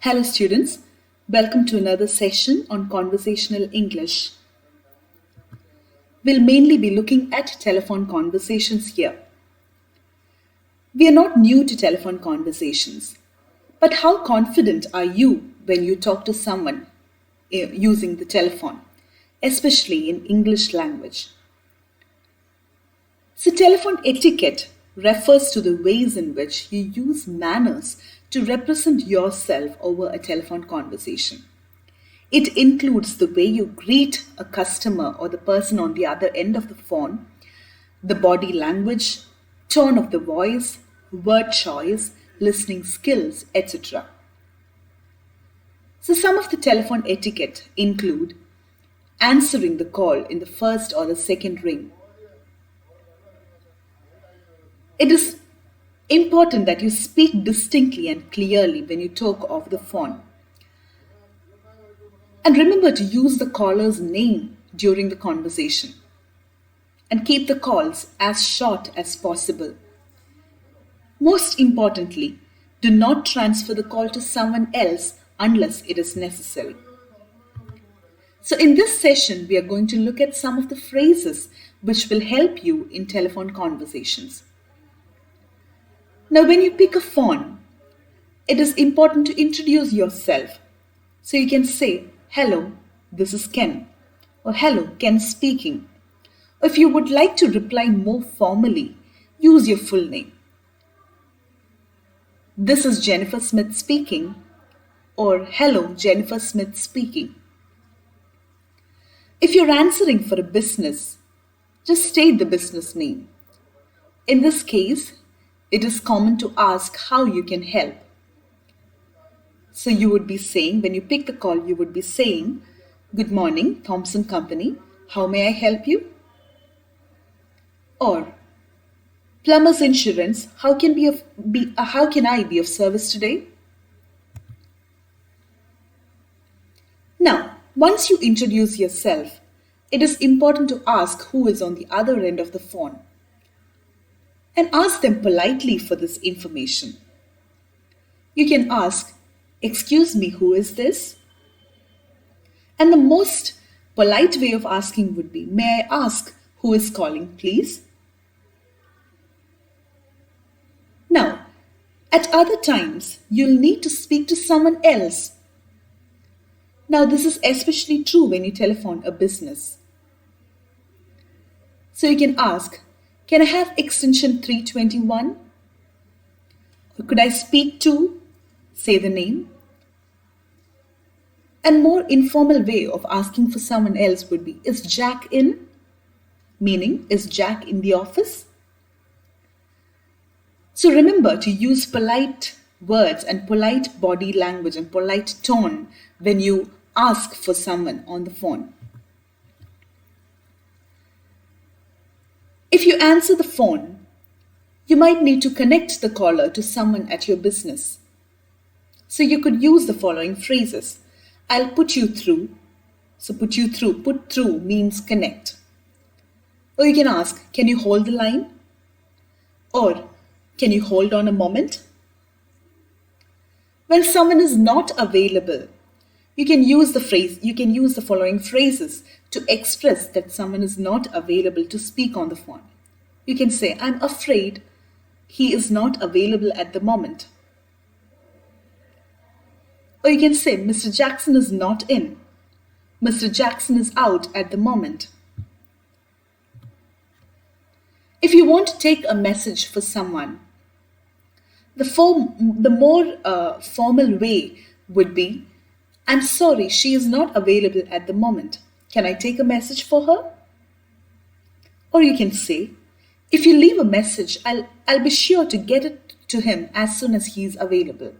Hello, students. Welcome to another session on conversational English. We'll mainly be looking at telephone conversations here. We are not new to telephone conversations, but how confident are you when you talk to someone using the telephone, especially in English language? So, telephone etiquette refers to the ways in which you use manners to represent yourself over a telephone conversation. It includes the way you greet a customer or the person on the other end of the phone, the body language, tone of the voice, word choice, listening skills, etc. So, some of the telephone etiquette include answering the call in the first or the second ring. It is important that you speak distinctly and clearly when you talk off the phone. And remember to use the caller's name during the conversation. And keep the calls as short as possible. Most importantly, do not transfer the call to someone else unless it is necessary. So, in this session, we are going to look at some of the phrases which will help you in telephone conversations. Now, when you pick a phone, it is important to introduce yourself. So, you can say, "Hello, this is Ken," or "Hello, Ken speaking." Or if you would like to reply more formally, use your full name. "This is Jennifer Smith speaking," or "Hello, Jennifer Smith speaking." If you're answering for a business, just state the business name. In this case, it is common to ask how you can help. So you would be saying, when you pick the call, you would be saying, "Good morning, Thompson Company. How may I help you?" Or, "Plumber's Insurance. How can I be of service today?" Now, once you introduce yourself, it is important to ask who is on the other end of the phone and ask them politely for this information. You can ask, "Excuse me, who is this?" And the most polite way of asking would be, "May I ask who is calling, please?" Now, at other times, you'll need to speak to someone else. Now, this is especially true when you telephone a business. So you can ask, "Can I have extension 321? Or could I speak to?" Say the name. And more informal way of asking for someone else would be, "Is Jack in?" Meaning, is Jack in the office? So remember to use polite words and polite body language and polite tone when you ask for someone on the phone. If you answer the phone, you might need to connect the caller to someone at your business. So you could use the following phrases. "I'll put you through." So put through means connect. Or you can ask, "Can you hold the line?" Or, "Can you hold on a moment?" When someone is not available, you can use the following phrases to express that someone is not available to speak on the phone. You can say, "I'm afraid he is not available at the moment." Or you can say, "Mr. Jackson is not in." "Mr. Jackson is out at the moment." If you want to take a message for someone, the more formal way would be, "I'm sorry, she is not available at the moment. Can I take a message for her?" Or you can say, "If you leave a message, I'll be sure to get it to him as soon as he is available."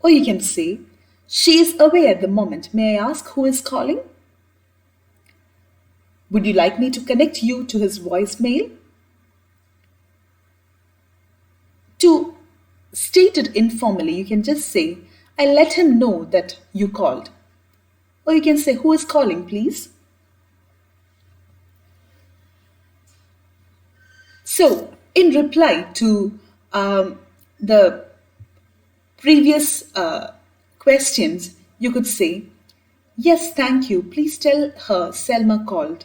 Or you can say, "She is away at the moment. May I ask who is calling? Would you like me to connect you to his voicemail?" To state it informally, you can just say, "I'll let him know that you called." Or you can say, "Who is calling, please?" So, in reply to the previous questions, you could say, yes, thank you. Please tell her Selma called.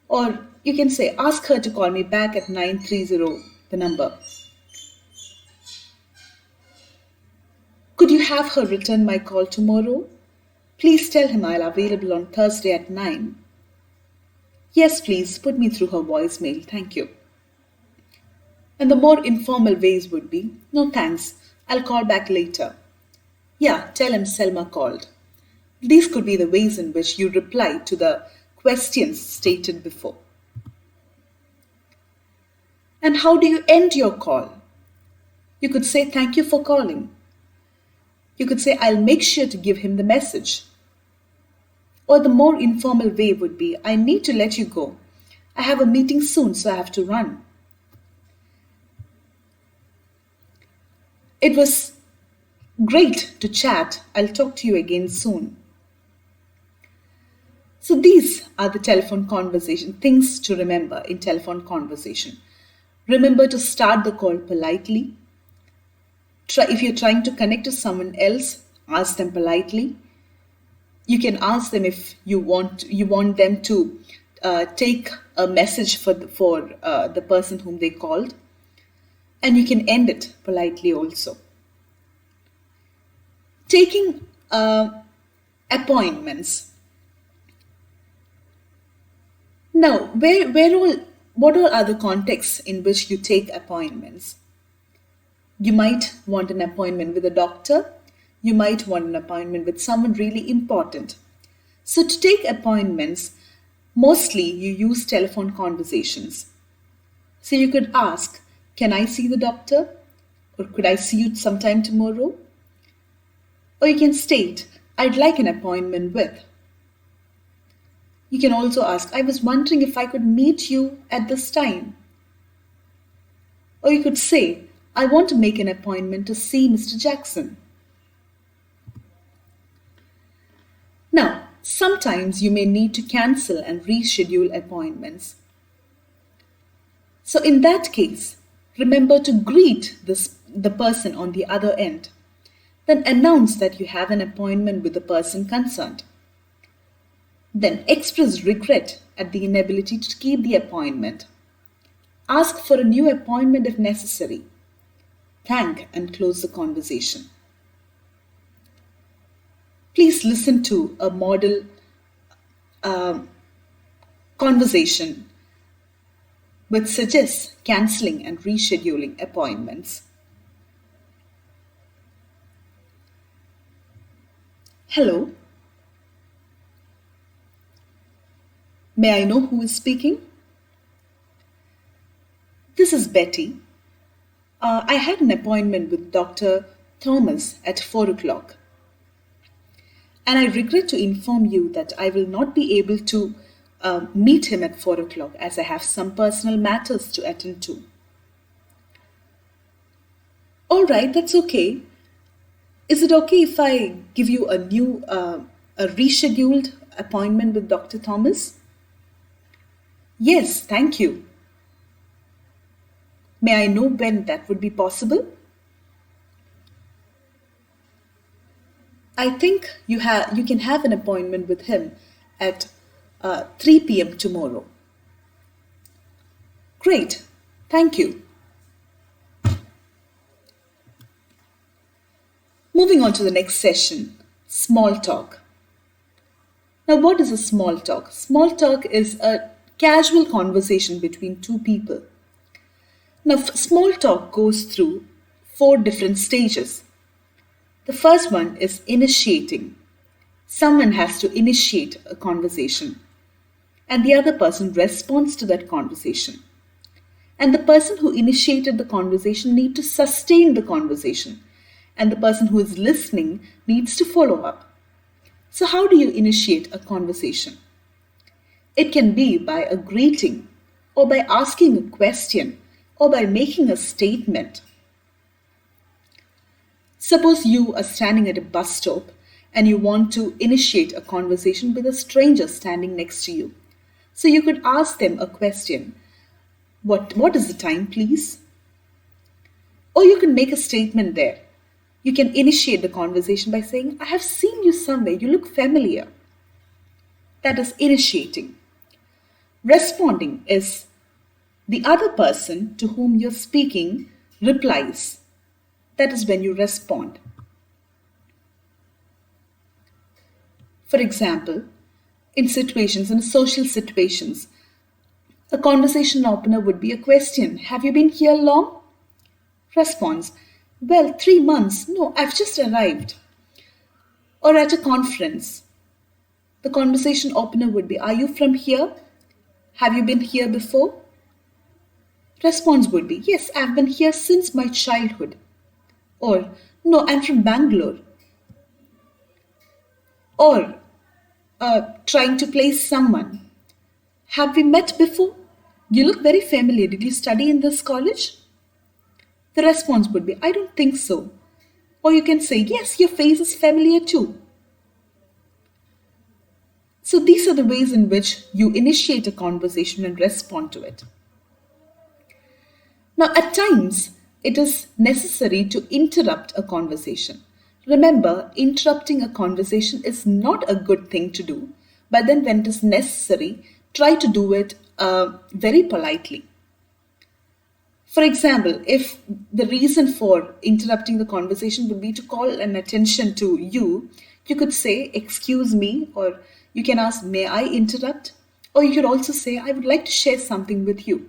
Or you can say, ask her to call me back at 930, the number. Could you have her return my call tomorrow? Please tell him I'll available on Thursday at 9. Yes, please put me through her voicemail. Thank you. And the more informal ways would be, no thanks. I'll call back later. Yeah, tell him Selma called. These could be the ways in which you reply to the questions stated before. And how do you end your call? You could say, thank you for calling. You could say, I'll make sure to give him the message. Or the more informal way would be, I need to let you go. I have a meeting soon, so I have to run. It was great to chat. I'll talk to you again soon. So these are the telephone conversation, things to remember in telephone conversation. Remember to start the call politely. If you're trying to connect to someone else, ask them politely. You can ask them if you want them to take a message for the person whom they called. And you can end it politely also. Taking appointments. Now, what all are the contexts in which you take appointments? You might want an appointment with a doctor. You might want an appointment with someone really important. So to take appointments, mostly you use telephone conversations. So you could ask, can I see the doctor? Or could I see you sometime tomorrow? Or you can state, I'd like an appointment with. You can also ask, I was wondering if I could meet you at this time. Or you could say, I want to make an appointment to see Mr. Jackson. Now, sometimes you may need to cancel and reschedule appointments. So in that case, remember to greet the person on the other end. Then announce that you have an appointment with the person concerned. Then express regret at the inability to keep the appointment. Ask for a new appointment if necessary. Thank and close the conversation. Please listen to a model conversation which suggests cancelling and rescheduling appointments. Hello. May I know who is speaking? This is Betty. I had an appointment with Dr. Thomas at 4 o'clock. And I regret to inform you that I will not be able to meet him at 4 o'clock as I have some personal matters to attend to. All right, that's okay. Is it okay if I give you a rescheduled appointment with Dr. Thomas? Yes, thank you. May I know when that would be possible? I think you can have an appointment with him at 3 p.m. tomorrow. Great, thank you. Moving on to the next session, small talk. Now, what is a small talk? Small talk is a casual conversation between two people. Now, small talk goes through 4 different stages. The first one is initiating. Someone has to initiate a conversation, and the other person responds to that conversation. And the person who initiated the conversation needs to sustain the conversation, and the person who is listening needs to follow up. So how do you initiate a conversation? It can be by a greeting, or by asking a question, or by making a statement. Suppose you are standing at a bus stop and you want to initiate a conversation with a stranger standing next to you. So you could ask them a question. What is the time, please? Or you can make a statement there. You can initiate the conversation by saying, I have seen you somewhere, you look familiar. That is initiating. Responding is the other person to whom you're speaking replies. That is when you respond. For example, in social situations, a conversation opener would be a question. Have you been here long? Response. Well, 3 months. No, I've just arrived. Or at a conference, the conversation opener would be, are you from here? Have you been here before? Response would be, yes, I've been here since my childhood. Or, no, I'm from Bangalore. Or, trying to place someone. Have we met before? You look very familiar. Did you study in this college? The response would be, I don't think so. Or you can say, yes, your face is familiar too. So these are the ways in which you initiate a conversation and respond to it. Now, at times, it is necessary to interrupt a conversation. Remember, interrupting a conversation is not a good thing to do, but then when it is necessary, try to do it very politely. For example, if the reason for interrupting the conversation would be to call an attention to you, you could say, excuse me, or you can ask, may I interrupt? Or you could also say, I would like to share something with you.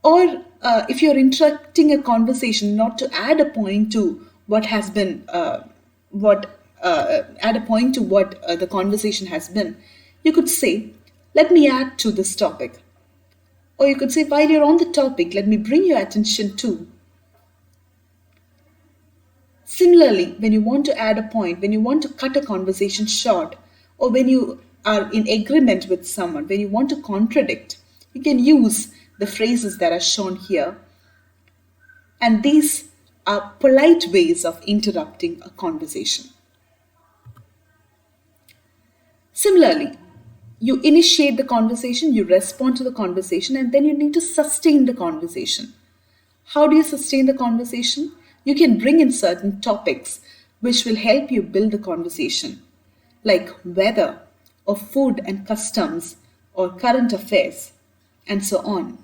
Or if you're interrupting a conversation not to add a point to what has been, add a point to what the conversation has been, you could say, let me add to this topic. Or you could say, while you're on the topic, let me bring your attention to. Similarly, when you want to add a point, when you want to cut a conversation short, or when you are in agreement with someone, when you want to contradict, you can use the phrases that are shown here. And these are polite ways of interrupting a conversation. Similarly, you initiate the conversation, you respond to the conversation, and then you need to sustain the conversation. How do you sustain the conversation? You can bring in certain topics which will help you build the conversation, like weather, or food and customs, or current affairs, and so on.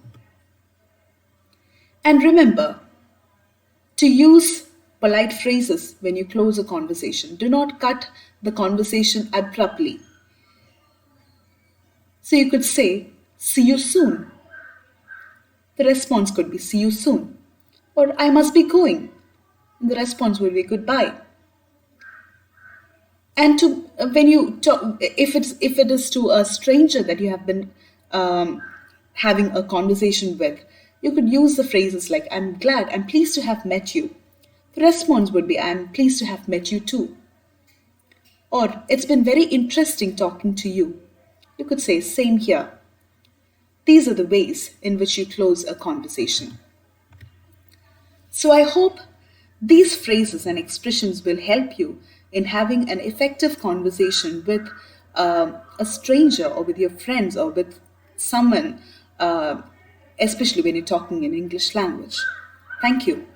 And remember to use polite phrases when you close a conversation. Do not cut the conversation abruptly. So you could say, see you soon. The response could be, see you soon. Or, I must be going. And the response will be, goodbye. And when you talk, if it is to a stranger that you have been having a conversation with, you could use the phrases like, I'm pleased to have met you. The response would be, I'm pleased to have met you too. Or, it's been very interesting talking to you. You could say, same here. These are the ways in which you close a conversation. So I hope these phrases and expressions will help you in having an effective conversation with a stranger or with your friends or with someone, especially when you're talking in English language. Thank you.